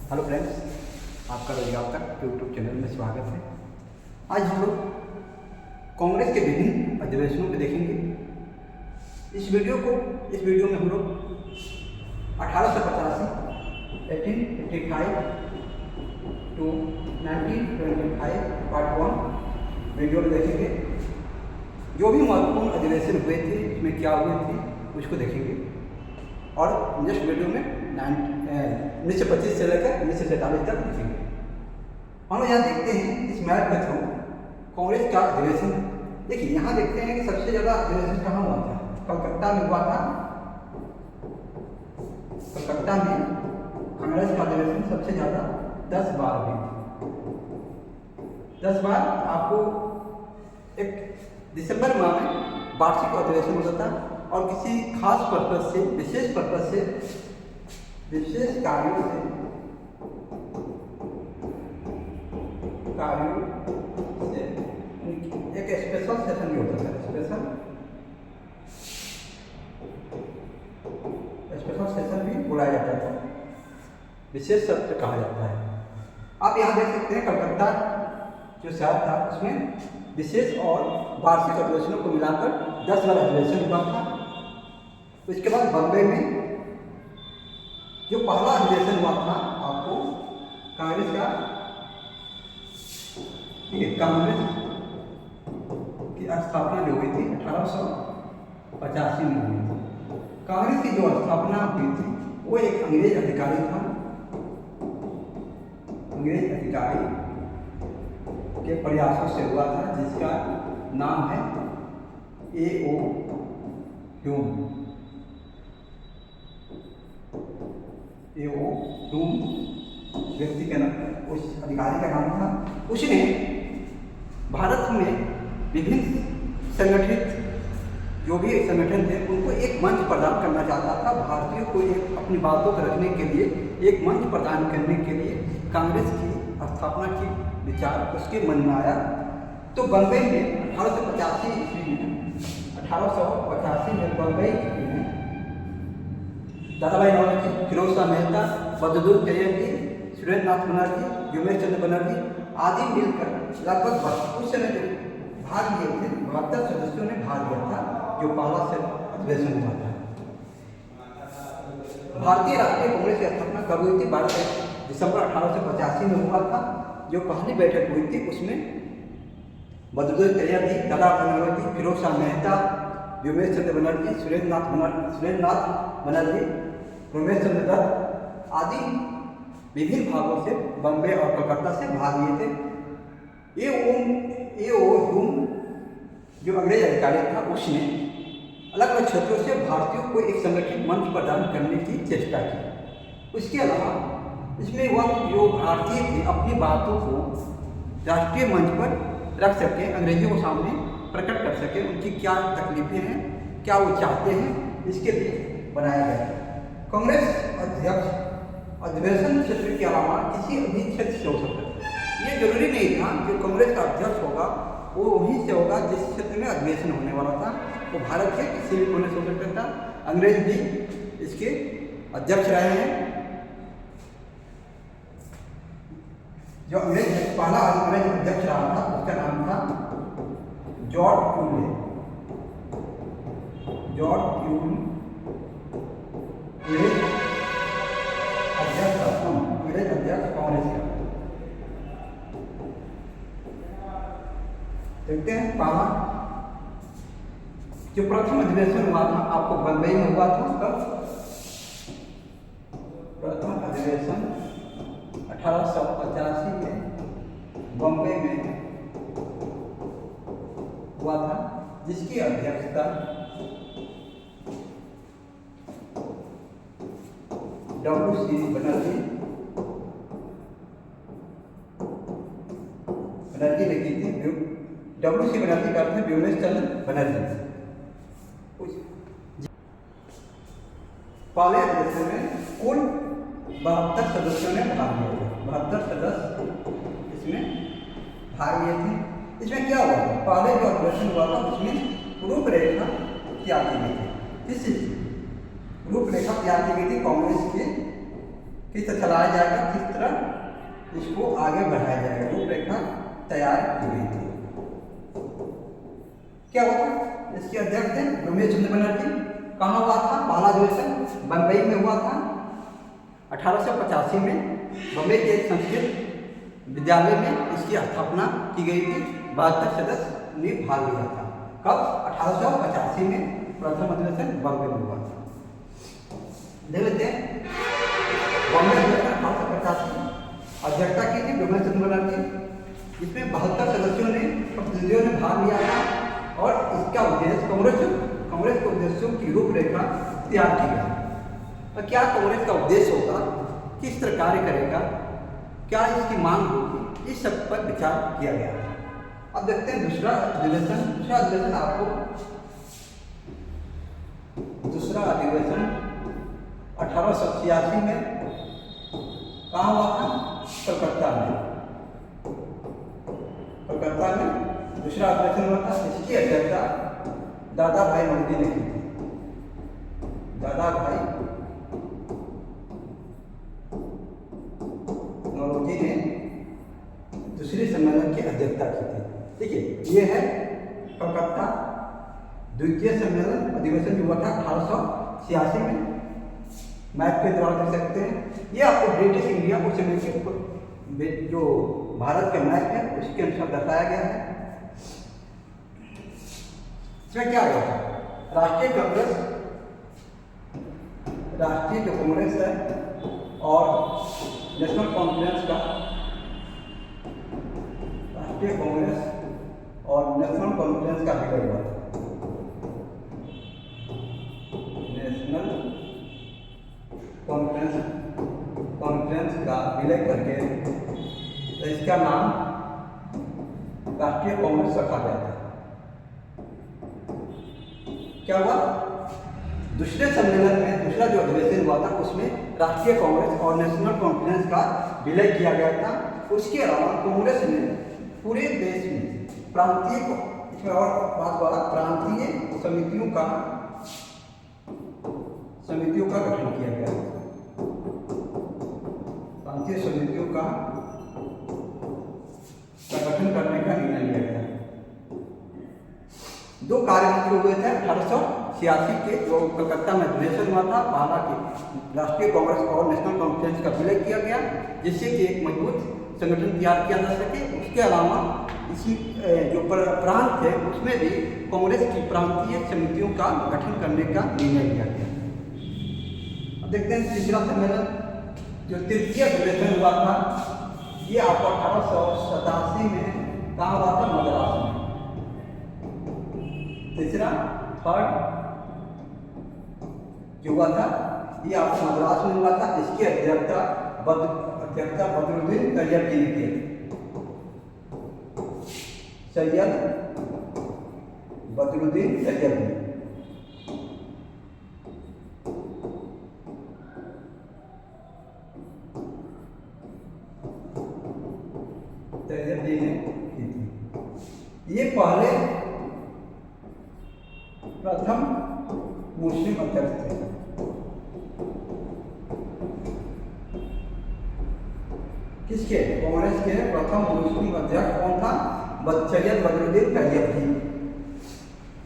Hello friends, आपका रोजगार तक यूट्यूब चैनल में स्वागत है। आज हम लोग कांग्रेस के विभिन्न अधिवेशनों को देखेंगे। इस वीडियो में हम लोग 1885 1885 टू 1925 पार्ट 1 वीडियो में देखेंगे। जो भी महत्वपूर्ण अधिवेशन हुए थे, इसमें क्या हुए थे, उसको देखेंगे। और नेक्स्ट वीडियो में 1925 से लेकर 1947 तक देखेंगे। हम लोग यहाँ देखते हैं इस मैप के थ्रू कांग्रेस का अधिवेशन। देखिए यहाँ देखते हैं कि सबसे ज़्यादा अधिवेशन कहाँ हुआ था। कलकत्ता में हुआ था। कलकत्ता में कांग्रेस का अधिवेशन सबसे ज़्यादा 10 बार हुई। 10 बार। आपको एक दिसंबर माह में वार्षिक अधिवेशन होता था और किसी खास पर्पज से, विशेष पर्पज से, विशेष कार्यों से एक स्पेशल सेशन भी होता है। स्पेशल सेशन भी बुलाया जाता था, विशेष सत्र कहा जाता है। आप यहाँ देख सकते हैं कलकत्ता जो शहर था उसमें विशेष और वार्षिक अधिवेशनों को मिलाकर 10 बार अधिवेशन हुआ था। उसके बाद बम्बई में जो पहला अधिवेशन हुआ था, आपको कांग्रेस का, कांग्रेस की स्थापना जो हुई थी 1885 में हुई थी। कांग्रेस की जो स्थापना हुई थी वो एक अंग्रेज अधिकारी था। अंग्रेज अधिकारी के प्रयासों से हुआ था, जिसका नाम है A.O. ह्यूम। A.O. ह्यूम व्यक्ति का नाम, उस अधिकारी का नाम था। उसने भारत में विभिन्न संगठित जो भी संगठन थे उनको एक मंच प्रदान करना चाहता था। भारतीयों को एक अपनी बातों को रखने के लिए एक मंच प्रदान करने के लिए कांग्रेस की स्थापना की विचार उसके मन में आया। तो बम्बई में 1885 में बम्बई में दादाभाई नौरोजी, फिरोज शाह मेहता, बहादुर तैयबजी, सुरेंद्र नाथ बनर्जी, व्योमेश चंद्र बनर्जी आदि मिलकर लगभग उस समय जो भाग लिए थे 72 सदस्यों ने भाग लिया था, जो पहला से अधिवेशन हुआ था। भारतीय राष्ट्रीय कांग्रेस की स्थापना कब हुई थी? 12 दिसंबर 1885 में हुआ था। जो पहली बैठक हुई थी उसमें बहादुर तैयबजी, दादाभाई नौरोजी, फिरोज शाह मेहता, व्योमेश चंद्र बनर्जी, सुरेंद्र नाथ बनर्जी, रमेश चंद्र दत्त आदि विभिन्न भागों से, बम्बई और कलकत्ता से भाग लिए थे। A.O. ह्यूम जो अंग्रेज अधिकारी था, उसने अलग अलग क्षेत्रों से भारतीयों को एक संगठित मंच प्रदान करने की चेष्टा की। उसके अलावा इसमें वह जो भारतीय थे अपनी बातों को राष्ट्रीय मंच पर रख सकें, अंग्रेजों के सामने प्रकट कर सकें, उनकी क्या तकलीफें हैं, क्या वो चाहते हैं, इसके लिए बनाया गया। कांग्रेस अध्यक्ष अधिवेशन क्षेत्र के अलावा किसी भी क्षेत्र से हो सकता है। ये जरूरी नहीं था जो कांग्रेस का अध्यक्ष होगा वो वहीं से होगा जिस क्षेत्र में अधिवेशन होने वाला था। वो भारत के किसी भी कोने से हो सकता था। अंग्रेज भी इसके अध्यक्ष रहे हैं। जो पहला अंग्रेज अध्यक्ष रहा था उसका नाम था जॉर्ज क्यूले। अंग्रेज अध्यक्ष कांग्रेस का। देखते हैं पहला जो प्रथम अधिवेशन हुआ था आपको बम्बई में हुआ था। कब? प्रथम अधिवेशन 1885 में बम्बई में हुआ था, जिसकी अध्यक्षता W.C. बनर्जी ने की थी। W.C. बनर्जी का अर्थ है व्योमेश चंद्र बनर्जी। पहले अधिवेशन में कुल 72 सदस्यों ने भाग लिया था। 72 सदस्य इसमें भाग लिए थे। इसमें क्या हुआ था? पहले जो अधिवेशन हुआ था उसमें रूपरेखा क्या की गई थी? किस चीज की रूपरेखा तैयार की गई थी? कांग्रेस के किस तरह चलाया जाएगा, किस तरह इसको आगे बढ़ाया जाएगा, रूपरेखा तैयार की गई थी। क्या हुआ था, इसके अध्यक्ष थे रमेश चंद्र बनर्जी। कहाँ हुआ था, पहला अधिवेशन बम्बई में हुआ था 1885 में। बम्बई के एक संस्कृत विद्यालय में इसकी स्थापना की गई थी। 72 सदस्य ने भाग लिया था। कब, 1885 में प्रथम अधिवेशन बम्बई में हुआ था। देख लेते हैं, बम्बई अधिवेशन 1885 अध्यक्षता की थी रमेश चंद्र बनर्जी। इसमें 72 सदस्यों ने, प्रतिनिधियों ने भाग लिया था और इसका उद्देश्य कांग्रेस के उद्देश्यों की रूपरेखा तैयार की गई। और क्या कांग्रेस का उद्देश्य होगा, किस तरह कार्य करेगा, क्या इसकी मांग होगी, इस सब पर विचार किया गया। अब देखते हैं दूसरा अधिवेशन आपको, दूसरा अधिवेशन 1886 में कहाँ हुआ था, कलकत्ता में दूसरा अधिवेशन हुआ था। इसकी अध्यक्षता दादा भाई नौरोजी ने की थी। दादा भाई नौरोजी ने दूसरे सम्मेलन की अध्यक्षता की थी। देखिए, ये है कलकत्ता द्वितीय सम्मेलन अधिवेशन जो हुआ था 1886 में। मैप के द्वारा देख सकते हैं, ये आपको ब्रिटिश इंडिया उस समय के जो भारत का मैप है उसके अनुसार दर्शाया गया है। इसमें क्या हुआ था, राष्ट्रीय जो कांग्रेस है और नेशनल कॉन्फ्रेंस का, राष्ट्रीय कांग्रेस और नेशनल कॉन्फ्रेंस का विलय हुआ था। नेशनल कॉन्फ्रेंस का विलय करके तो इसका नाम राष्ट्रीय कांग्रेस रखा गया था। क्या हुआ, दूसरे सम्मेलन में, दूसरा जो अधिवेशन हुआ था उसमें राष्ट्रीय कांग्रेस और नेशनल कॉन्फ्रेंस का विलय किया गया था। उसके अलावा कांग्रेस ने पूरे देश में प्रांतीय समितियों का गठन किया गया। प्रांतीय समितियों का गठन करने का निर्णय लिया गया। दो कार्यक्रम हुए थे 1886 के, जो कलकत्ता में अधिवेशन हुआ था। पहला कि राष्ट्रीय कांग्रेस और नेशनल कॉन्फ्रेंस का विलय किया गया, जिससे कि एक मजबूत संगठन तैयार किया जा सके। उसके अलावा इसी जो प्रांत है उसमें भी कांग्रेस की प्रांतीय समितियों का गठन करने का निर्णय लिया गया। अब देखते हैं तीसरा सम्मेलन, जो तृतीय अधिवेशन हुआ था, ये आपको 1887 में कहाँ हुआ था, मद्रास में। तीसरा थर्ड जो हुआ था ये आपको मद्रास में हुआ था। इसकी अध्यक्षता बदरुद्दीन तैयब जी ने की। सैयद बदरुद्दीन तैयब जी। ने की थी। ये पहले प्रथम मुस्लिम अध्यक्ष थे। किसके, कांग्रेस के प्रथम मुस्लिम अध्यक्ष कौन था, सैयद बदरुद्दीन तैयब जी,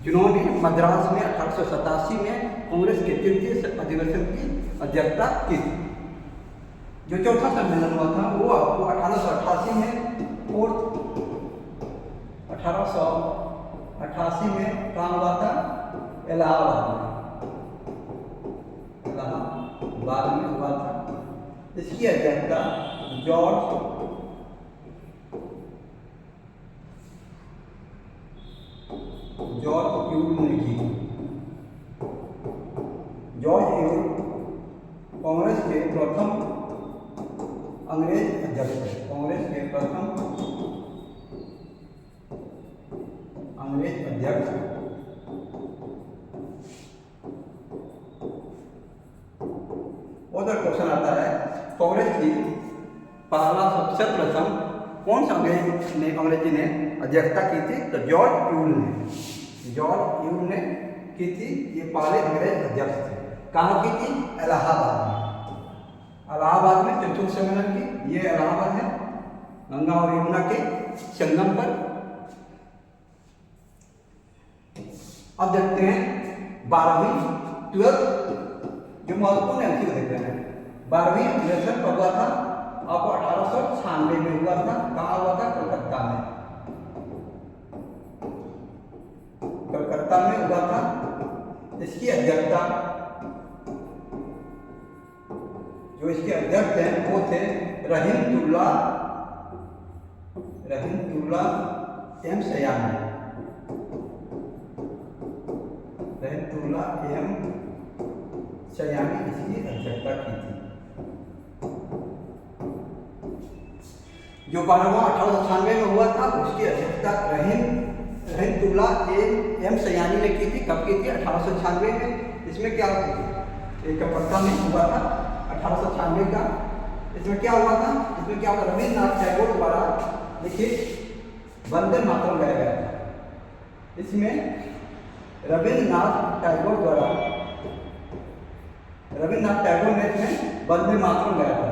जिन्होंने मद्रास में 1887 में कांग्रेस के तृतीय अधिवेशन की अध्यक्षता की थी। जो चौथा सम्मेलन हुआ था वो आपको 1888 में, और 1888 में कहाँ हुआ था, इलाहाबाद में हुआ था। इसकी अध्यक्षता जॉर्ज यूल ने की। जॉर्ज यूल कांग्रेस के प्रथम अंग्रेज अध्यक्ष थे। कांग्रेस के प्रथम अंग्रेज अध्यक्ष। उधर क्वेश्चन आता है, कांग्रेस की पहला सबसे प्रथम कौन सा अंग्रेजी ने अध्यक्षता की थी, तो जॉर्ज यूल ने की थी। ये पहले अंग्रेज अध्यक्ष थे। कहाँ की थी, इलाहाबाद में चौथ सम्मेलन की। ये इलाहाबाद है, गंगा और यमुना के संगम पर। अब देखते हैं 12वीं 12th जो महत्वपूर्ण है उसी को देखते हैं। 12वीं अधिवेशन कब हुआ था? आपको 1896 में हुआ था। कहाँ हुआ था? कलकत्ता में। कलकत्ता में हुआ था। इसकी अध्यक्षता, जो इसके अध्यक्ष हैं वो थे रहीमतुल्लाह एम सयानी। रहीमतुल्लाह एम सयानी इसकी अध्यक्षता की थी। जो 12वां 1896 में हुआ था उसकी अध्यक्षता रहीमतुल्लाह एम सयानी ने की थी। कब की थी? 1896 में। इसमें क्या एक कलकत्ता में हुआ था 1896 का। इसमें क्या हुआ था? इसमें क्या हुआ? रविन्द्रनाथ टैगोर द्वारा लिखित वंदे मातरम गाया गया था। इसमें रविन्द्रनाथ टैगोर ने इसमें वंदे मातरम गाया था।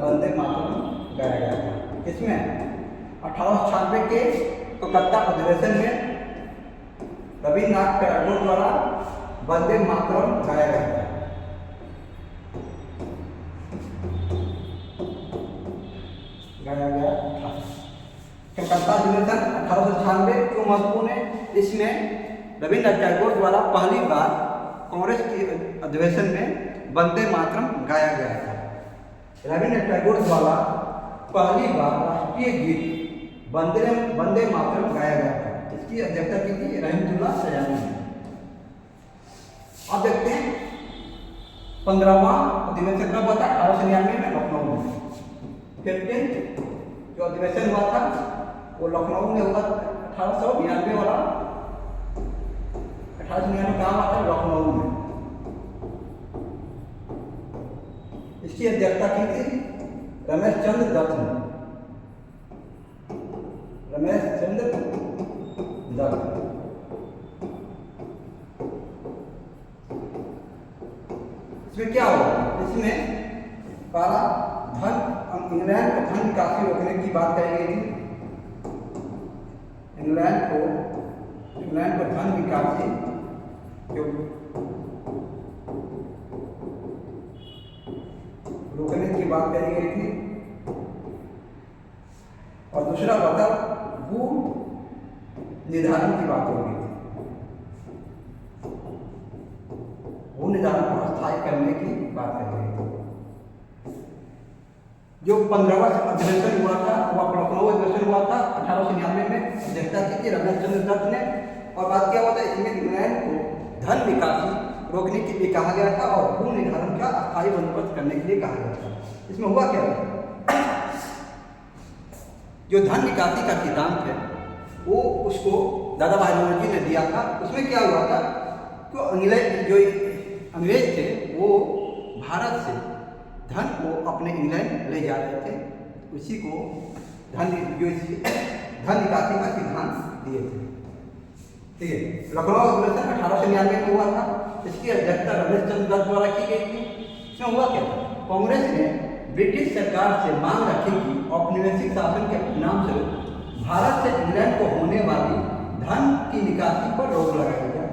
वंदे मातरम गाया गया था। इसमें 1896 के कलकत्ता अधिवेशन में रविन्द्रनाथ टैगोर द्वारा वंदे मातरम गाया गया था। कलकत्ता अधिवेशन 1896 क्यों महत्वपूर्ण है? इसमें रविन्द्रनाथ टैगोर द्वारा पहली बार कांग्रेस के अधिवेशन में वंदे मातरम गाया गया था। रविन्द्रनाथ टैगोर द्वारा पहली बार राष्ट्रीय गीत वंदे मातरम गाया गया था। इसकी अध्यक्षता की थी रहीमतुल्लाह सयानी ने। अब देखते हैं 15वां अधिवेशन कब हुआ था? 1899 में लखनऊ में। 15th जो अधिवेशन हुआ था वो लखनऊ में हुआ। 1899 वाला 1899 कहाँ हुआ था? लखनऊ में। इसकी अध्यक्षता की थी रमेश चंद्र दत्त ने। इसमें क्या हुआ? इसमें पहला इंग्लैंड को धन निकासी रोकने की बात कही गई थी। इंग्लैंड को धन निकासी रोकने की बात कही गई थी। और दूसरा बता भू निर्धारण की बात हो गई थी। भू निर्धारण को अस्थायी करने की बात कही गई थी। जो 15वां अधिवेशन हुआ था वो लखनऊ अधिवेशन हुआ था 1899 में। अध्यक्षता की थी रमेश चंद्र दत्त ने। और बात क्या हुआ था? इसमें इंग्लैंड को धन निकासी रोकने के लिए कहा गया था और भू निर्धारण का अस्थायी बंदोबस्त करने के लिए कहा गया था। इसमें हुआ क्या था? जो धन निकासी का सिद्धांत है वो उसको दादा भाई नौरोजी ने दिया था। उसमें क्या हुआ था? तो अंग्रेज थे वो भारत से धन को अपने इंग्लैंड ले जा रहे थे। उसी को धन निकासी का सिद्धांत दिए थे। ठीक है। लखनऊ अधिवेशन 1899 में हुआ था। इसकी अध्यक्षता रमेश चंद्र दत्त द्वारा की गई थी। इसमें हुआ क्या था? कांग्रेस ने ब्रिटिश सरकार से मांग रखी कि औपनिवेशिक शासन के परिणाम स्वरूप भारत से इंग्लैंड को होने वाली धन की निकासी पर रोक लगाई जाए।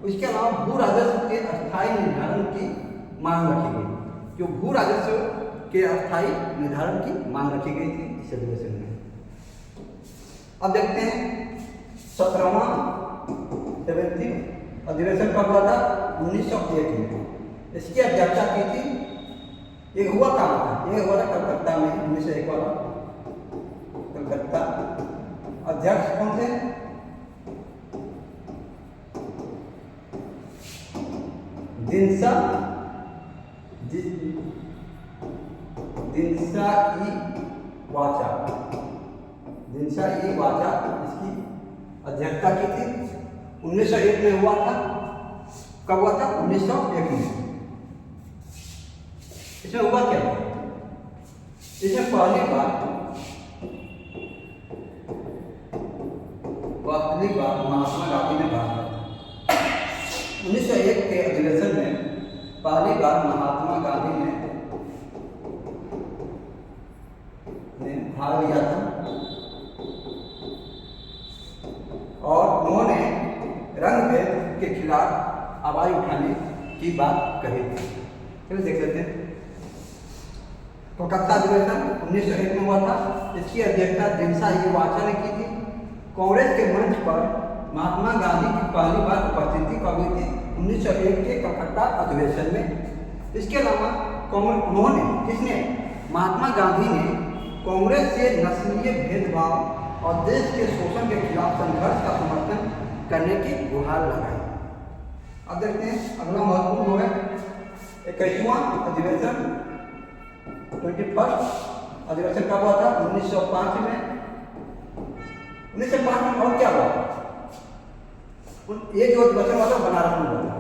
उसके अलावा भू राजस्व के अस्थायी निर्धारण की मांग रखी गई। जो भू राजस्व के अस्थायी निर्धारण की मांग रखी गई थी इस अधिवेशन में। अब देखते हैं 17वां अधिवेशन कब हुआ था? 1901 में। इसकी अध्यक्षता की थी, ये हुआ कहाँ था? ये हुआ था कलकत्ता में। 1901 वाला कलकत्ता। अध्यक्ष कौन थे? दिनसा ई वाचा इसकी अध्यक्षता की थी। 1901 में हुआ था। कब हुआ था? 1901 में। इसमें हुआ क्या? इसमें पहली बार महात्मा गांधी ने भाग लिया। 1901 के अधिवेशन में पहली बार की बात कही थी। चलिए देख लेते हैं। कोलकाता अधिवेशन 1901 में हुआ था। इसकी अध्यक्षता दिनसा वाचा ने की थी। कांग्रेस के मंच पर महात्मा गांधी की पहली बार उपस्थिति कब हुई थी? 1901 के कलकत्ता अधिवेशन में। इसके अलावा उन्होंने किसने महात्मा गांधी ने कांग्रेस से नस्लीय भेदभाव और देश के शोषण के खिलाफ संघर्ष का समर्थन करने की गुहार लगाई। अब देखते हैं अगला महत्वपूर्ण हो गया 21वां अधिवेशन 21st अधिवेशन कब हुआ था? 1905 में। 1905 में और क्या हुआ? ये जो अधिवेशन हुआ था बनारस में हुआ था।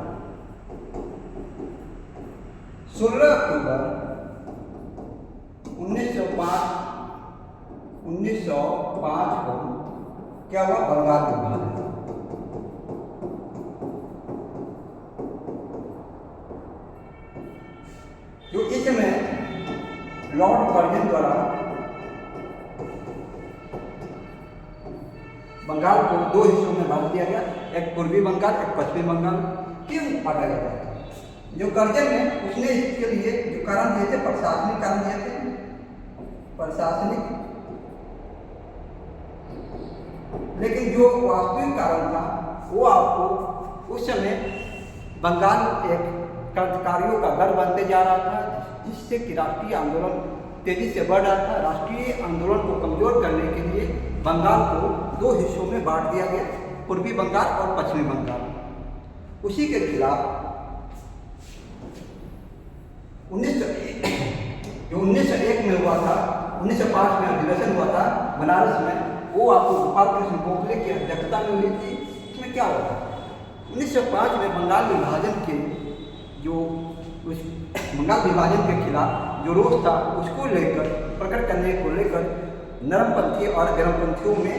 16 अक्टूबर 1905 को क्या हुआ? बंगाल विभाजन। जो इसमें लॉर्ड कर्जन द्वारा बंगाल को दो हिस्सों में बांट दिया गया, एक पूर्वी बंगाल, एक पश्चिमी बंगाल। क्यों बांटा गया? जो कर्जन है उसने इसके लिए जो कारण दिए थे, प्रशासनिक कारण दिए थे। प्रशासनिक, लेकिन जो वास्तविक कारण था वो आपको उस समय बंगाल एक क्रांतिकारियों का गढ़ बनते जा रहा था, जिससे कि राष्ट्रीय आंदोलन तेजी से बढ़ रहा था। राष्ट्रीय आंदोलन को कमजोर करने के लिए बंगाल को दो हिस्सों में बांट दिया गया, पूर्वी बंगाल और पश्चिमी बंगाल। उसी के खिलाफ 1901 में हुआ था, 1905 में अधिवेशन हुआ था बनारस में, वो आपको गोपाल कृष्ण गोखले की अध्यक्षता में हुई थी। इसमें क्या हुआ था? 1905 में बंगाल विभाजन के जो उस बंगाल विभाजन के खिलाफ जो रोष था उसको लेकर प्रकट करने को लेकर नरमपंथी और गर्मपंथियों में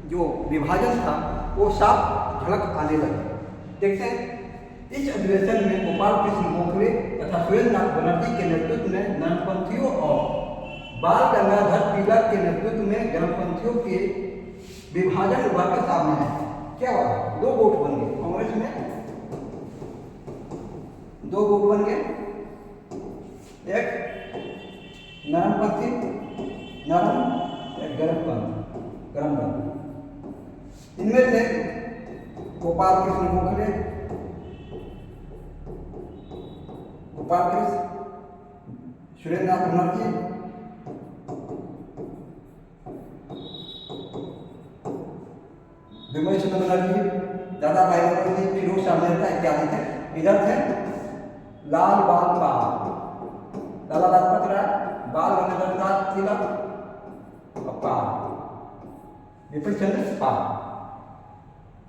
जो विभाजन था वो साफ झलक आने लगी। देखते हैं इस अधिवेशन में गोपाल कृष्ण गोखले तथा सुरेंद्रनाथ बनर्जी के नेतृत्व में नरमपंथियों और बाल गंगाधर तिलक के नेतृत्व में गर्मपंथियों के विभाजन उभर कर सामने आए। क्या हुआ? दो गुट बन गए कांग्रेस में, दो गुट बन गए, एक नरमपंथी नरम, एक गर्मपंथी। इनमें से गोपाल कृष्ण गोखले, गोपाल कृष्ण, सुरेंद्रनाथ बनर्जी, विमल चंद्र बनर्जी, दादा भाई नौरोजी, फिरोज शाह मेहता इत्यादि थे। इधर थे लाल बाल पाल, लाला लाजपत राय, बाल गंगाधर तिलक और पाल, विपिन चंद्र पाल।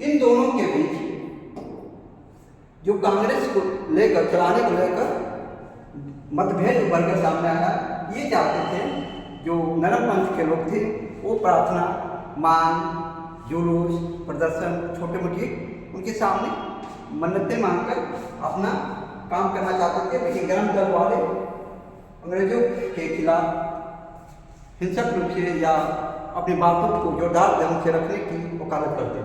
इन दोनों के बीच जो कांग्रेस को लेकर, चलाने को लेकर मतभेद उभर कर सामने आया। ये चाहते थे, जो नरम पंथ के लोग थे, वो प्रार्थना, मांग, जुलूस, प्रदर्शन, छोटे मोटे उनके सामने मन्नतें मांगकर अपना काम करना चाहते थे। लेकिन गर्म दल वाले अंग्रेजों के खिलाफ हिंसक रूप से या अपनी बातों को जोरदार ढंग से रखने की वकालत करते थे।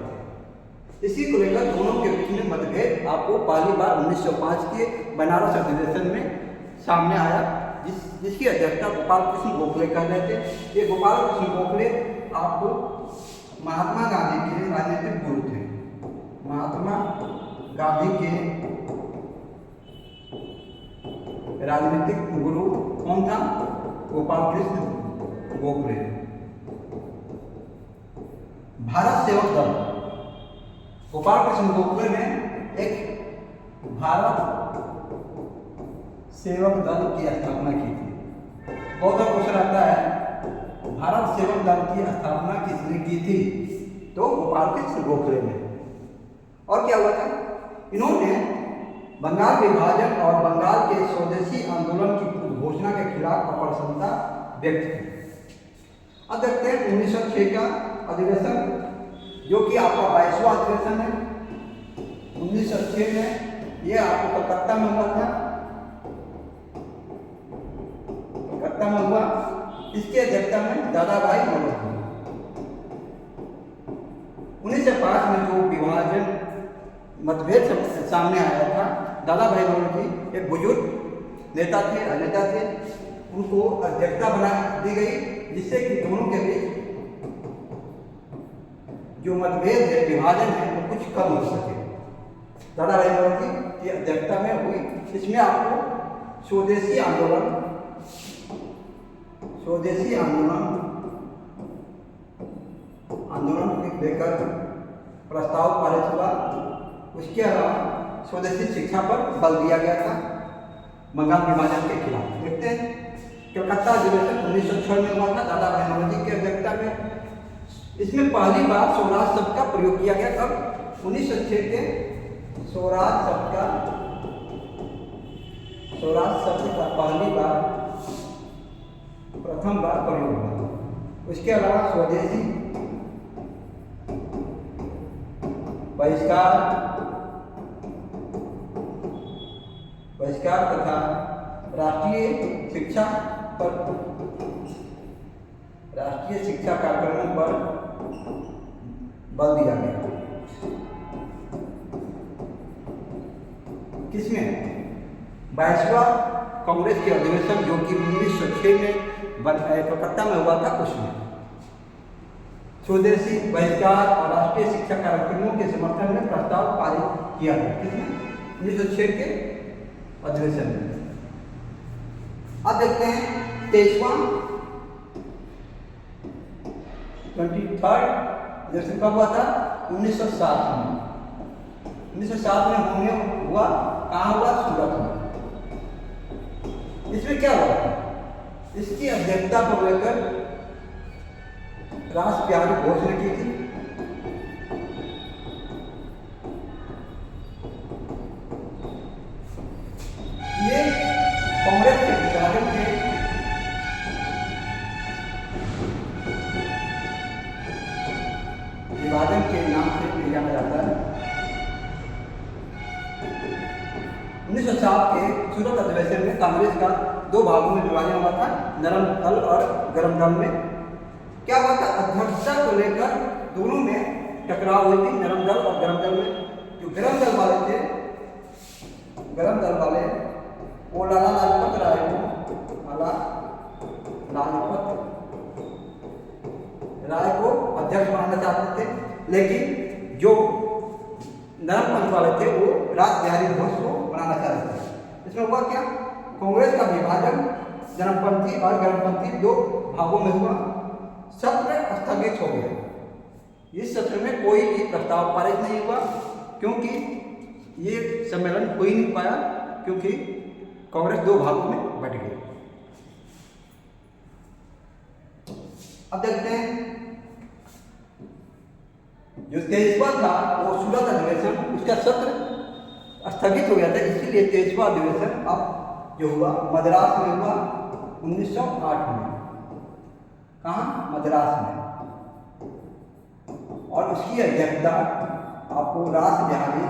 इसी को लेकर दोनों के बीच में मतभेद आपको पहली बार 1905 के बनारस अधिवेशन में सामने आया, जिसकी अध्यक्षता गोपाल कृष्ण गोखले कर रहे थे। ये गोपाल कृष्ण गोखले आपको महात्मा गांधी के राजनीतिक गुरु थे। महात्मा गांधी के राजनीतिक गुरु कौन था? गोपाल कृष्ण गोखले। भारत सेवक दल, गोपाल कृष्ण गोखले ने एक भारत सेवक दल की स्थापना की थी। बहुत क्वेश्चन आता है, भारत सेवक दल की स्थापना किसने की थी? तो गोपाल कृष्ण गोखले ने। और क्या हुआ था? इन्होंने बंगाल विभाजन और बंगाल के स्वदेशी आंदोलन की घोषणा के खिलाफ अप्रसन्नता व्यक्त की। अब देखते हैं 1906 का अधिवेशन, जो कि आपका 22वां अधिवेशन है। 1906 में ये आपको कलकत्ता में हुआ था, कलकत्ता में हुआ। इसके अध्यक्षता में दादा भाई नौरोजी। 1905 में जो विभाजन मतभेद सामने आया था दादा भाई नौरोजी एक बुजुर्ग नेता थे, राजनेता थे। उनको अध्यक्षता बना दी गई, जिससे कि दोनों के बीच जो मतभेद है, विभाजन है, वो कुछ कम हो सके। दादा भाई नौरोजी की अध्यक्षता में हुई। इसमें आपको स्वदेशी आंदोलन लेकर प्रस्ताव पारित हुआ। उसके अलावा स्वदेशी शिक्षा पर बल दिया गया था बंगाल विभाजन के खिलाफ। देखते हैं कलकत्ता अधिवेशन 1906 में हुआ था दादा भाई नौरोजी की अध्यक्षता में। इसमें पहली बार स्वराज शब्द का प्रयोग किया गया। कब? 1906 के स्वराज शब्द का प्रथम बार प्रयोग हुआ। उसके अलावा स्वदेशी बहिष्कार तथा राष्ट्रीय शिक्षा कार्यक्रमों पर बल दिया गया। किसमें? 22वां कांग्रेस के अधिवेशन जो कि 1906 में कलकत्ता में हुआ था, उसमें स्वदेशी बहिष्कार और राष्ट्रीय शिक्षा कार्यक्रमों के समर्थन में प्रस्ताव पारित किया गया। किसमें? 1906 के अधिवेशन में। अब देखते हैं 23वां 23rd अधिवेशन कब हुआ था? 1907 में। 1907 में हुआ। कहाँ हुआ? सूरत में। इसमें क्या हुआ? इसकी अध्यक्षता को लेकर रास बिहारी घोष ने की थी। ये कांग्रेस के विभाजन के नाम से जाना जाता है। 1907 के सूरत अधिवेशन में कांग्रेस का दो भागों में विभाजन हुआ था, नरम दल और गरम दल में। क्या हुआ था? अध्यक्षता को लेकर दोनों में टकराव हुई थी, नरम दल और गरम दल में। जो गरम दल वाले थे, वो लाला लाजपत राय को अध्यक्ष बनाना चाहते थे, लेकिन जो नरम पंथ वाले थे वो रास बिहारी घोष को बनाना चाहते थे। इसमें हुआ क्या? कांग्रेस का विभाजन जनपंथी और गरमपंथी दो भागों में हुआ। सत्र स्थगित हो गया। इस सत्र में कोई भी प्रस्ताव पारित नहीं हुआ, क्योंकि ये सम्मेलन हो ही नहीं पाया, क्योंकि कांग्रेस दो भागों में बट गई। अब देखते हैं जो 23वां था वो सूरत अधिवेशन, उसका सत्र स्थगित हो गया था, इसीलिए 23वां अधिवेशन अब जो हुआ मद्रास में हुआ 1908 में। कहाँ? मद्रास में। और उसकी अध्यक्षता आपको रास बिहारी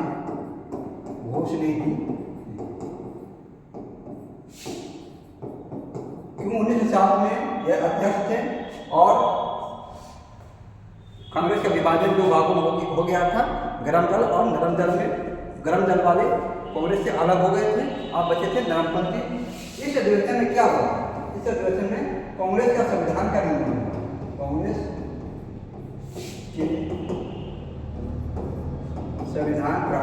घोष ने की। क्यों? 1907 में यह अध्यक्ष थे और कांग्रेस का विभाजन दो भागों में हो गया था, गरम दल और नरम दल में। गरम दल वाले कांग्रेस से अलग हो गए थे, आप बचे थे नरमपंथी। इस अधिवेशन में क्या हुआ? इस अधिवेशन में कांग्रेस का संविधान का निर्माण हुआ। कांग्रेस के संविधान का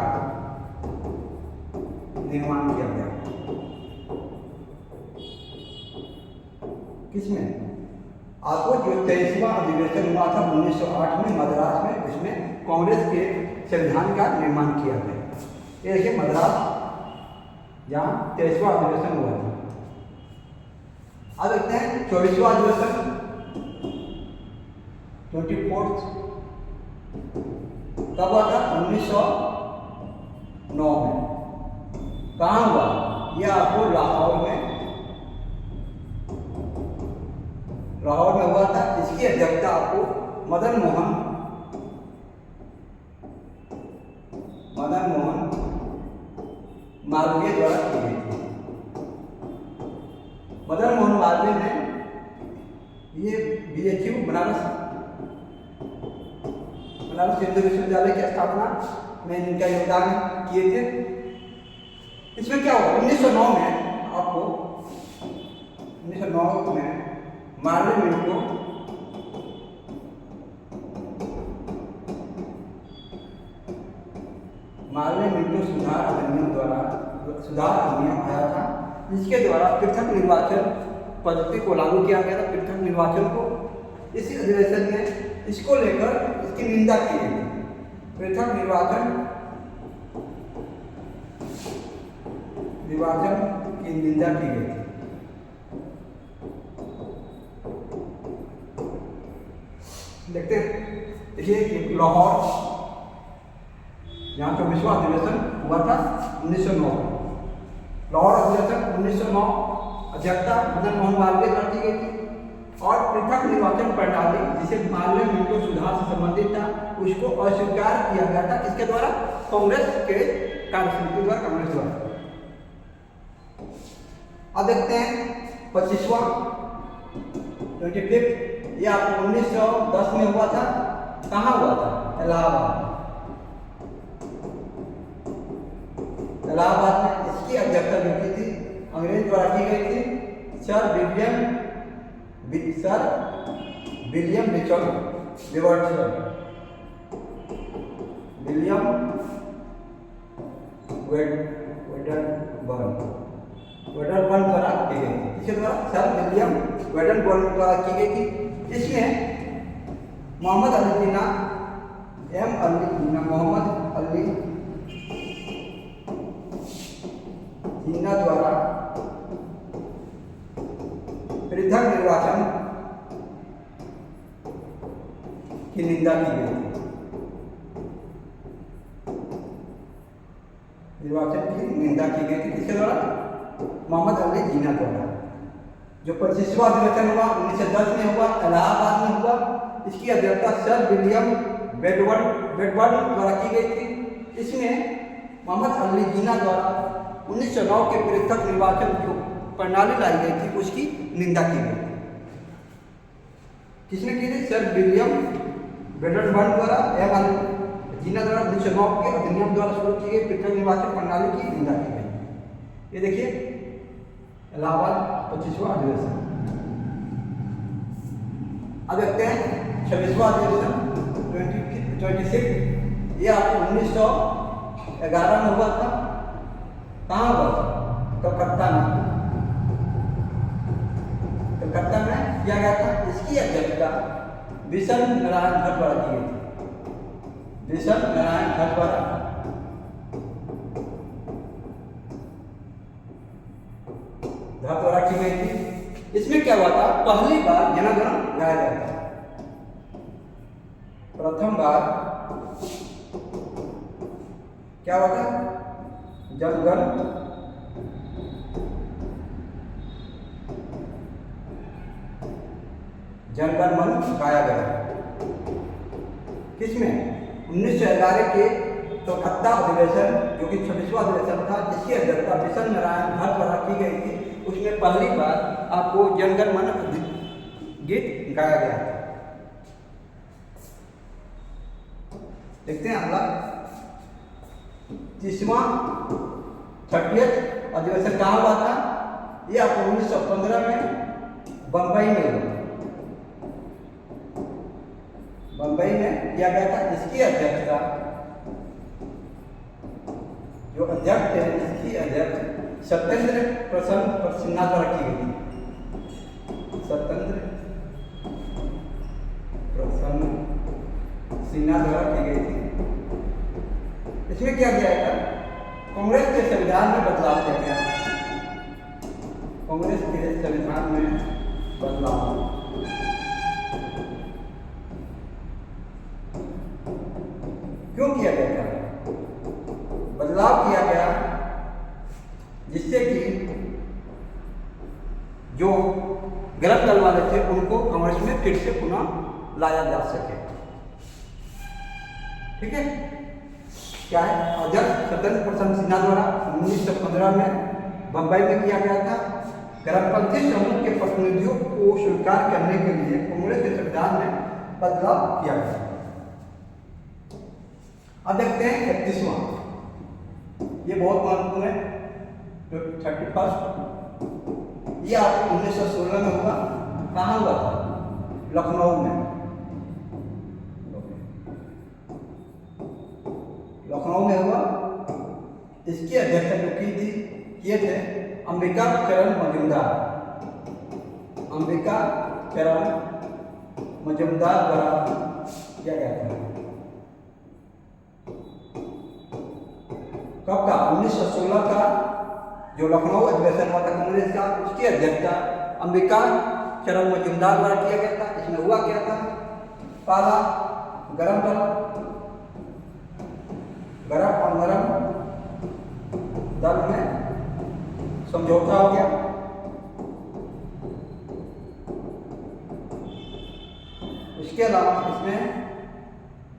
निर्माण किया गया। किसमें? आपको जो 23वां अधिवेशन हुआ था 1908 में मद्रास में, उसमें कांग्रेस के संविधान का निर्माण किया गया। ये देखिए मद्रास, जहाँ 23वां अधिवेशन हुआ था। अब देखते हैं 24वां अधिवेशन 24th कब हुआ था? 1909 में। कहाँ हुआ? यह आपको लाहौर में हुआ था। इसकी अध्यक्षता आपको मदन मोहन मालवीय द्वारा की गई थी। मदन मोहन मालवीय ने ये BHU बनारस हिंदू विश्वविद्यालय की स्थापना में इनका योगदान किए थे। इसमें क्या हुआ 1909 में आपको 1909 में मार्ले मिंटो सुधार अधिनियम आया था, जिसके द्वारा पृथक निर्वाचन पद्धति को लागू किया गया था, पृथक निर्वाचन को। इसी अधिवेशन में इसको लेकर इसकी निंदा की गई थी। पृथक निर्वाचन की निंदा की गई थी। देखते हैं, देखिए लाहौर यहाँ 24वां अधिवेशन हुआ था 1909। लाहौर अधिवेशन 1909 अध्यक्षता मदन मोहन मालवीय द्वारा की गई थी और पृथक निर्वाचन प्रणाली जिसे मालवीय मिंटो सुधार से संबंधित था उसको अस्वीकार किया गया था। किसके द्वारा? कांग्रेस के कार्यसमिति द्वारा, कांग्रेस द्वारा। अब देखते हैं 25वां 25 ये आपको 1910 में हुआ था। कहाँ हुआ था? इलाहाबाद। इलाहाबाद में इसकी अध्यक्षता जो की थी अंग्रेज द्वारा की गई थी सर विलियम वेडरबर्न द्वारा की गई थी। इसके द्वारा सर विलियम वेडरबर्न द्वारा की गई थी। इसमें मोहम्मद अली जिन्ना द्वारा पृथक निर्वाचन की निंदा की गई थी। निर्वाचन की निंदा की गई थी किसके द्वारा? मोहम्मद अली जिन्ना द्वारा। जो 25वां अधिवेशन हुआ 1910 में हुआ, इलाहाबाद में हुआ। इसकी अध्यक्षता सर विलियम वेडवर्ड द्वारा की गई थी। इसमें मोहम्मद अली जिन्ना द्वारा 1909 के पृथक निर्वाचन जो प्रणाली लाई गई थी उसकी निंदा की गई थी। किसने की थी? सर विलियम वेडरबर्न द्वारा जिन्ना द्वारा 1909 के अधिनियम द्वारा शुरू की गई पृथक निर्वाचन प्रणाली की निंदा की गई। ये देखिए इलाहाबाद 25वां अधिवेशन। अब देखते हैं 26वां अधिवेशन 26। ये आपको 1911 में हुआ था। कहाँ हुआ था? कलकत्ता में। कलकत्ता में किया गया था। इसकी अध्यक्षता बिशन नारायण भट्ट द्वारा की गई थी। बिशन नारायण भट्ट द्वारा की गई थी। इसमें क्या हुआ था? पहली बार जनगण गाया गया था। प्रथम बार क्या हुआ था? जनगण मन गाया गया। किसमें? 1911 के कलकत्ता अधिवेशन जो कि 26वां अधिवेशन था, जिसकी अध्यक्षता बिशन नारायण भट्ट द्वारा की गई थी। उसमें पहली बार आपको जनगण मन गीत गाया गया था। देखते हैं अगला 30वां 30th अधिवेशन कहाँ हुआ था? ये आपको 1915 में बंबई में हुआ। बंबई में किया गया था। इसकी अध्यक्षता जो अध्यक्ष थे, इसकी अध्यक्ष सत्येंद्र प्रसन्न सिन्हा द्वारा की गई थी। सत्येंद्र प्रसन्न सिन्हा द्वारा की गई थी। इसमें क्या किया गया? कांग्रेस के संविधान में बदलाव किया गया। कांग्रेस के संविधान में बदलाव क्यों किया गया था? बदलाव किया गया जिससे कि जो गलत दल वाले थे उनको कांग्रेस में फिर से पुनः लाया जा सके। ठीक है, क्या है? अध्यक्ष सत्येंद्र प्रसन्न सिन्हा द्वारा 1915 में बंबई में किया गया था। गर्मपंथी समूह के प्रतिनिधियों को स्वीकार करने के लिए कांग्रेस के संविधान में बदलाव किया गया। अब देखते हैं 31वां। ये बहुत महत्वपूर्ण है। 31, ये आपको 1916 में हुआ। कहाँ हुआ था? लखनऊ में। लखनऊ में हुआ। इसकी अध्यक्षता जो किए थे अंबिका चरण मजूमदार। अंबिका चरण मजूमदार द्वारा किया गया था। कब का? 1916 का जो लखनऊ अधिवेशन हुआ था कांग्रेस का, उसकी अध्यक्षता अंबिका चरण मजूमदार द्वारा किया गया था। इसमें हुआ क्या था? पहला गरम और नरम दल में समझौता हो गया। इसके अलावा इसमें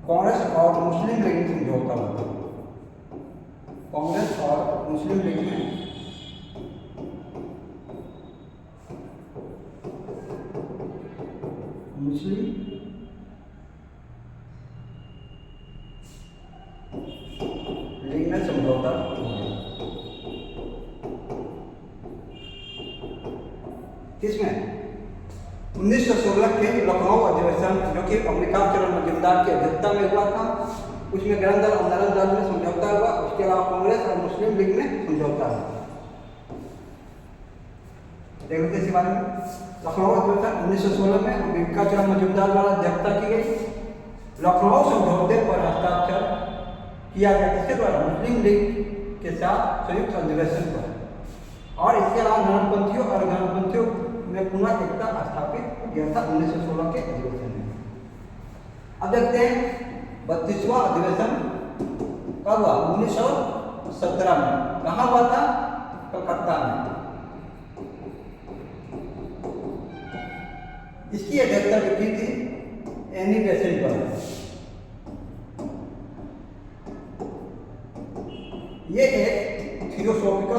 कांग्रेस और मुस्लिम लीग में समझौता हुआ था। कांग्रेस और मुस्लिम लीग में समझौता हो गया। किसमें? 1916 के लखनऊ अधिवेशन जो कि अंबिका चरण मजूमदार की अध्यक्षता में हुआ था, उसमें गरम दल और नरम दल में समझौता हुआ। उसके अलावा कांग्रेस और मुस्लिम लीग में समझौता हुआ। देखते इसी बारे में। लखनऊ अधिवेशन 1916 में अंबिका चरण मजूमदार द्वारा अध्यक्षता की गई। लखनऊ समझौते पर हस्ताक्षर किया गया किसके द्वारा? मुस्लिम लीग के साथ संयुक्त अधिवेशन पर। और इसके अलावा नरमपंथियों और गहनपंथियों में पुनः एकता स्थापित किया था 1916 के अधिवेशन में। अब देखते हैं 32वां अधिवेशन कब हुआ? 1917 में। कहाँ हुआ था? कलकत्ता में। इसकी अध्यक्षता की थी एनी बेसेंट पर। ये एक थियोसॉफिकल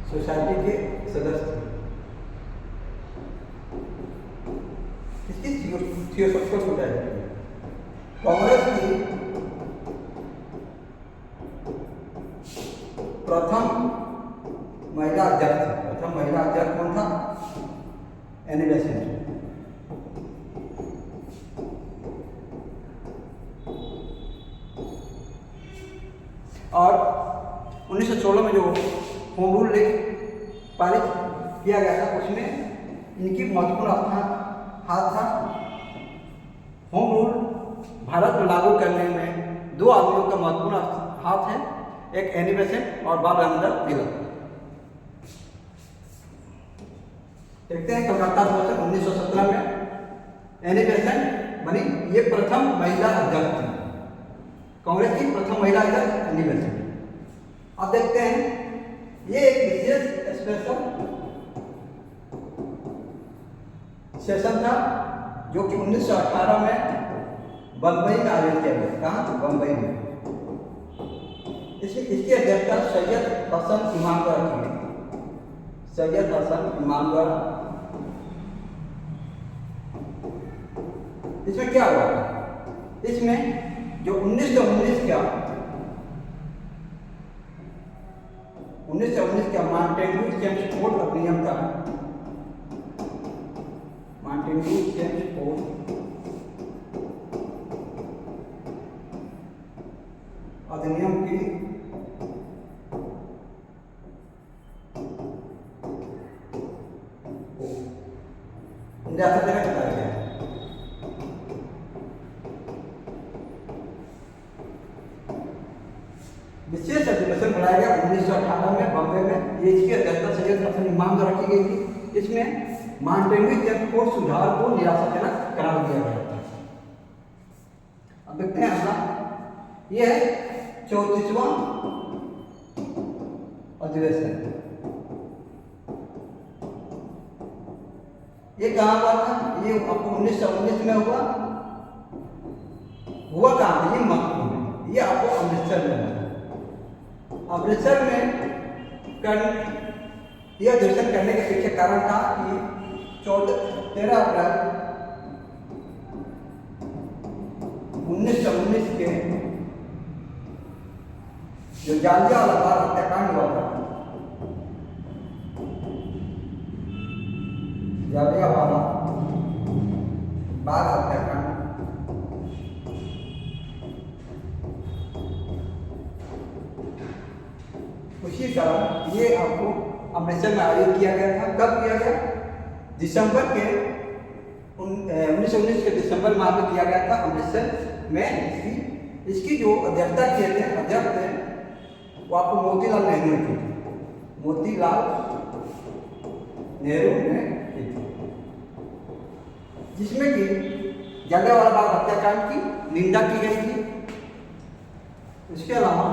सोसाइटी के सदस्य थे। इसकी थियोसॉफिकल सोसाइटी कांग्रेस की प्रथम महिला अध्यक्ष। प्रथम महिला अध्यक्ष कौन था? Annie Besant. और 1916 में जो होम रूल लीग पारित किया गया था, उसमें इनकी महत्वपूर्ण हाथ था। होम रूल भारत में लागू करने में दो आदमियों का महत्वपूर्ण हाथ है, एक एनी बेसेंट और बाल गंगाधर तिलक। देखते हैं कलकत्ता अधिवेशन 1917 में एनी बेसेंट बनी ये प्रथम महिला अध्यक्ष थी। कांग्रेस की प्रथम महिला अध्यक्ष एनी बेसेंट। अब देखते हैं ये एक विशेष स्पेशल सेशन था जो कि 1918 में बम्बई में आयोजित किया गया। कहाँ? बम्बई में। इसकी अध्यक्षता सैयद हसन इमाम द्वारा की गई। सैयद हसन इमाम द्वारा। इसमें क्या हुआ था? इसमें जो 1919 का मॉन्टेग्यू जेम्स कोड अधिनियम था। मॉन्टेग्यू जेम्स कोड अधिनियम की बताया गया। विशेष अधिवेशन बुलाया गया 1918 में बम्बई में। ये इसकी अध्यक्षता सैयद हसन इमाम द्वारा की गई थी। इसमें मॉन्टेग्यू जेम्स कोड सुधार को निराशाजनक करार दिया गया था। अब देखते हैं अगला, यह है 34वां अधिवेशन। ये कहाँ हुआ था? ये आपको 1919 में हुआ कहाँ था? ये महत्वपूर्ण है। ये आपको अमृतसर में हुआ। अमृतसर में यह अधिवेशन करने के पीछे कारण था कि 13 अप्रैल 1919 के जो जालियांवाला बाग हत्याकांड हुआ था, जालियांवाला बाग हत्याकांड, उसी कारण ये आपको अमृतसर में आयोजित किया गया था। कब किया गया? दिसंबर के 1919 के दिसंबर माह में किया गया था अमृतसर में। इसकी जो अध्यक्षता किए थे, अध्यक्ष थे वो आपको मोतीलाल नेहरू ने की थी। मोतीलाल नेहरू ने की थी, जिसमें कि जालियांवाला बाग हत्याकांड की निंदा की गई थी। इसके अलावा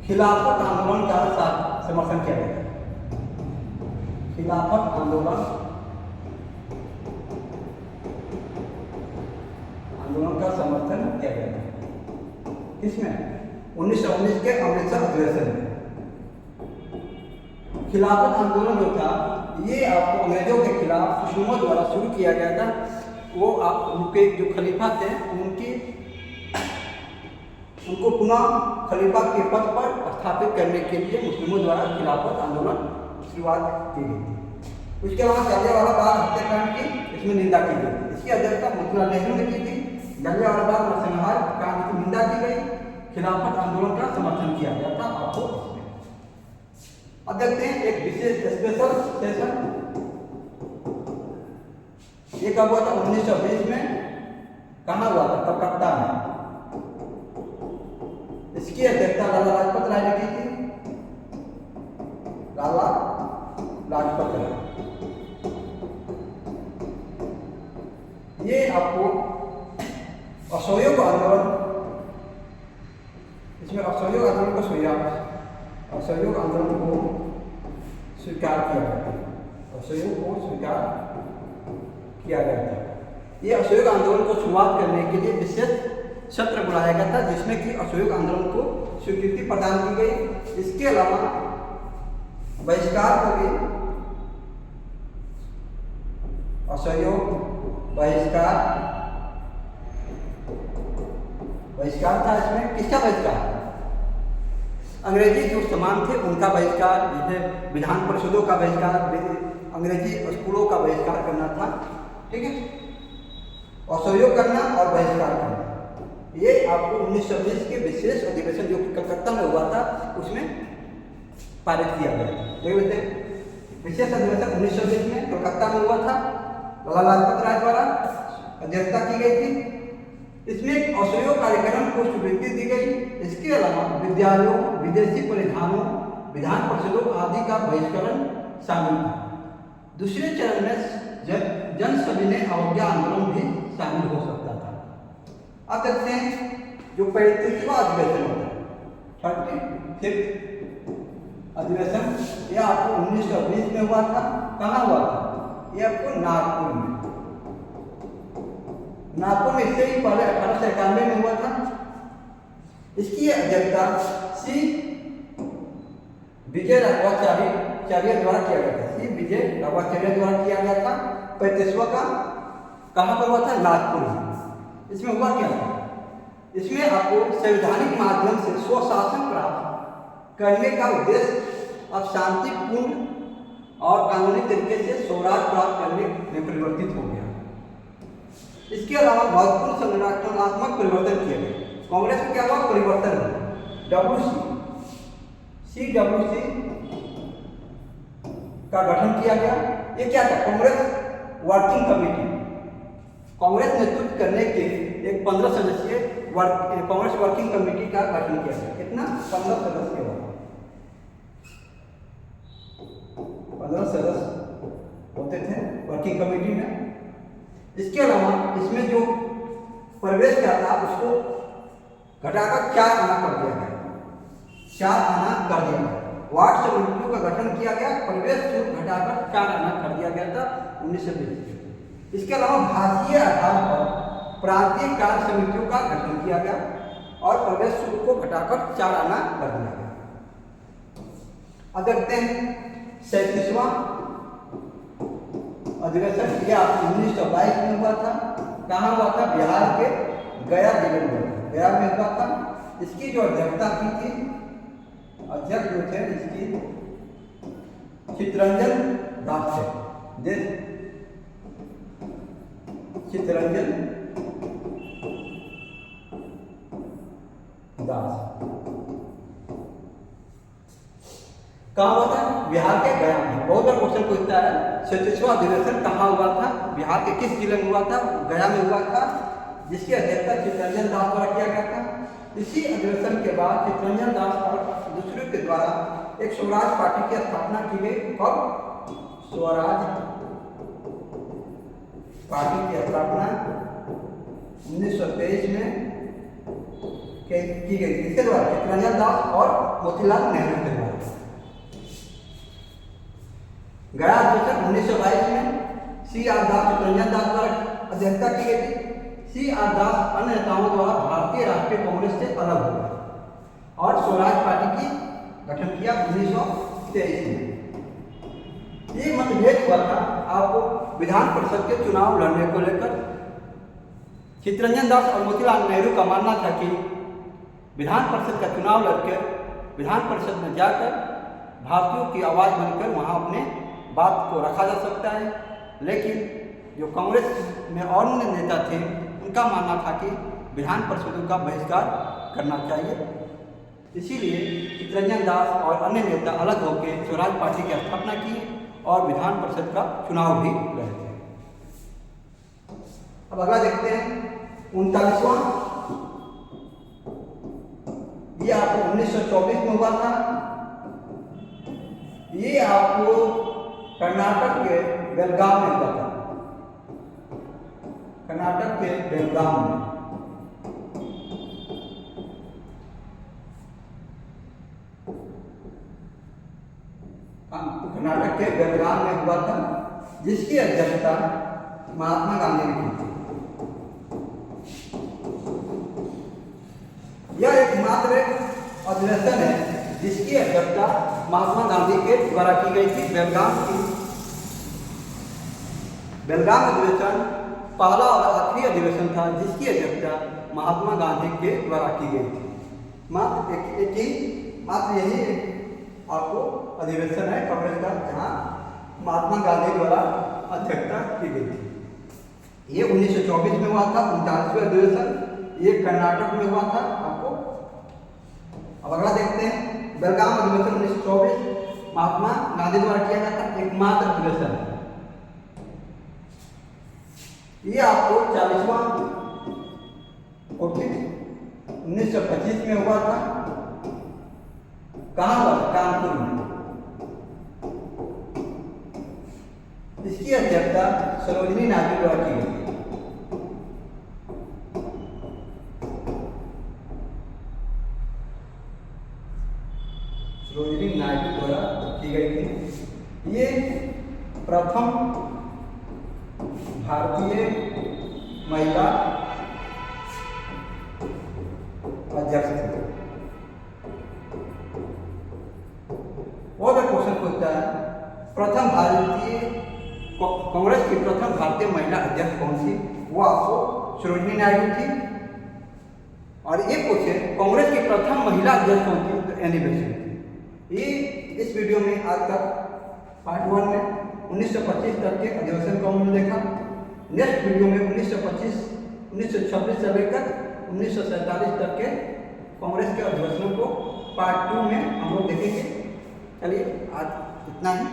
खिलाफत आंदोलन का समर्थन किया गया था। खिलाफत आंदोलन का समर्थन किया गया था। किसमें? 1919 के अमृतसर अधिवेशन में। खिलाफत आंदोलन जो था ये आपको अंग्रेजों के खिलाफ खुशनुमा द्वारा शुरू किया गया था। वो आप उनके जो खलीफा थे उनको पुनः खलीफा के पद पर स्थापित करने के लिए मुस्लिमों द्वारा खिलाफत आंदोलन शुरुआत की गई थी। उसके अलावा जालियांवाला बाग हत्याकांड की इसमें निंदा की गई। इसकी अध्यक्षता मोतीलाल नेहरू ने की थी। जालियांवाला बाग नरसंहार कांड की निंदा की गई, खिलाफत आंदोलन का समर्थन किया गया था आपको इसमें। अब देखते हैं एक विशेष स्पेशल सेशन। ये कब हुआ था? 1920 में। कहाँ हुआ था? कलकत्ता में। इसकी अध्यक्षता लाला लाजपत राय ने की थी। लाला लाजपत राय। ये आपको असहयोग आंदोलन, इसमें असहयोग आंदोलन को असहयोग आंदोलन को स्वीकार किया गया था। असहयोग को स्वीकार किया गया था। ये असहयोग आंदोलन को शुरुआत करने के लिए विशेष सत्र बुलाया गया था, जिसमें कि असहयोग आंदोलन को स्वीकृति प्रदान की गई। इसके अलावा बहिष्कार को भी, असहयोग बहिष्कार था। इसमें किसका बहिष्कार? अंग्रेजी जो सामान थे उनका बहिष्कार, जैसे विधान परिषदों का बहिष्कार, अंग्रेजी स्कूलों का बहिष्कार करना था। ठीक है, असहयोग करना और बहिष्कार करना, ये आपको 1920 के विशेष अधिवेशन जो कलकत्ता में हुआ था उसमें पारित किया गया। देख लेते हैं। विशेष अधिवेशन 1920 में कलकत्ता में हुआ था, लाला लाजपत राय द्वारा अध्यक्षता की गई थी। इसमें असहयोग कार्यक्रम को स्वीकृति दी गई। इसके अलावा विद्यालयों, विदेशी परिधानों, विधान परिषदों आदि का बहिष्करण शामिल था। दूसरे चरण में जन सविनय अवज्ञा आंदोलन भी शामिल हो सकता था। अब देखते हैं जो 35वां अधिवेशन होता है, 35th अधिवेशन, यह आपको 1920 में हुआ था। कहाँ हुआ था? यह आपको नागपुर में। नागपुर में इससे ही पहले 1891 में हुआ था। इसकी अध्यक्षता सी विजय राघवाचार्य द्वारा किया गया था। सी विजय राघवाचार्य द्वारा किया गया था। 35वां का कहाँ पर हुआ था? नागपुर में। इसमें हुआ क्या था? इसमें आपको संवैधानिक माध्यम से स्वशासन प्राप्त करने का उद्देश्य अब शांतिपूर्ण और कानूनी तरीके से स्वराज प्राप्त करने में परिवर्तित हो गया। इसके अलावा महत्वपूर्ण संगठनात्मक परिवर्तन किए गए। कांग्रेस में क्या हुआ? परिवर्तन हुआ। CWC का गठन किया गया। ये क्या था? Congress working committee. कांग्रेस नेतृत्व करने के एक 15 सदस्यीय कांग्रेस वर्किंग कमेटी का गठन किया गया। कितना? 15 सदस्य होगा। 15 सदस्य होते थे वर्किंग कमेटी में। इसके अलावा इसमें जो प्रवेश क्या था उसको घटाकर 4 आना कर दिया गया। 4 आना कर दिया गया। वार्ड समितियों का गठन किया गया। प्रवेश शुल्क घटाकर 4 आना कर दिया गया था 1920। इसके अलावा भाषीय आधार पर प्रांतीय कार्य समितियों का गठन किया गया और प्रवेश शुल्क को घटाकर 4 आना कर दिया गया। अब देखते हैं 37वां अधिवेशन यह 1922 में हुआ था। कहाँ हुआ था? बिहार के गया जिले में, गया में हुआ था। इसकी जो अध्यक्षता की थी, अध्यक्ष जो थे इसकी चित्तरंजन दास थे। चित्तरंजन दास। कहाँ हुआ था? बिहार के गया में। बहुत बार क्वेश्चन पूछता है 37वां अधिवेशन कहाँ हुआ था? बिहार के किस जिले में हुआ था? गया में हुआ था, जिसकी अध्यक्षता चित्तरंजन दास द्वारा किया गया था। इसी अधिवेशन के बाद चित्तरंजन दास और दूसरों के द्वारा एक स्वराज पार्टी की स्थापना की गई। कब? स्वराज पार्टी की स्थापना 1923 में की गई। किसके द्वारा? चित्तरंजन दास और मोतीलाल नेहरू के द्वारा। गया अधिवेशन 1922 में C.R. दास, चित्तरंजन दास द्वारा अध्यक्षता की गई थी। C.R. दास अन्य नेताओं द्वारा भारतीय राष्ट्रीय कांग्रेस से अलग हो गए और स्वराज पार्टी की गठन किया 1923 में। ये मतभेद हुआ था आपको विधान परिषद के चुनाव लड़ने को लेकर। चित्तरंजन दास और मोतीलाल नेहरू का मानना था कि विधान परिषद का चुनाव लड़कर विधान परिषद में जाकर भारतीयों की आवाज़ बनकर वहाँ अपने बात को रखा जा सकता है। लेकिन जो कांग्रेस में और नेता थे उनका मानना था कि विधान परिषदों का बहिष्कार करना चाहिए। इसीलिए चित्तरंजन दास और अन्य नेता अलग होकर स्वराज पार्टी की स्थापना की और विधान परिषद का चुनाव भी लड़े। अब अगला देखते हैं 39वां। ये आपको 1924 में हुआ था। ये आपको कर्नाटक के बेलगाम में हुआ था। कर्नाटक के बेलगाम में। कर्नाटक के बेलगाम में हुआ था, जिसकी अध्यक्षता महात्मा गांधी ने की थी। यह एकमात्र अधिवेशन है जिसकी अध्यक्षता महात्मा गांधी के द्वारा की गई थी। बेलगाम अधिवेशन पहला और आखिरी अधिवेशन था जिसकी अध्यक्षता महात्मा गांधी के द्वारा की गई थी। मात्र यही आपको अधिवेशन है कांग्रेस का जहाँ महात्मा गांधी द्वारा अध्यक्षता की गई थी। ये 1924 में हुआ था 39वां अधिवेशन। ये कर्नाटक में हुआ था आपको। अब अगला देखते हैं बेलगाम अधिवेशन 1924 महात्मा गांधी द्वारा किया गया था एकमात्र अधिवेशन है। ये आपको 40वां 1925 में हुआ था। कहाँ हुआ? कानपुर में। इसकी अध्यक्षता सरोजिनी नायडू द्वारा की गई। सरोजिनी नायडू द्वारा की गई थी। ये प्रथम भारतीय महिला अध्यक्ष थे। और एक क्वेश्चन पूछता है प्रथम भारतीय कांग्रेस की प्रथम भारतीय महिला अध्यक्ष कौन थी? वो आपको सरोजिनी नायडू थी। और ये पूछे कांग्रेस की प्रथम महिला अध्यक्ष कौन थी? तो एनी बेसेंट थी। ये इस वीडियो में आज तक पार्ट 1 में 1925 तक के अधिवेशन को हमने देखा। नेक्स्ट वीडियो में 1926 से लेकर 1947 तक के कांग्रेस के अधिवेशनों को पार्ट 2 में हम लोग देखेंगे। चलिए आज इतना ही।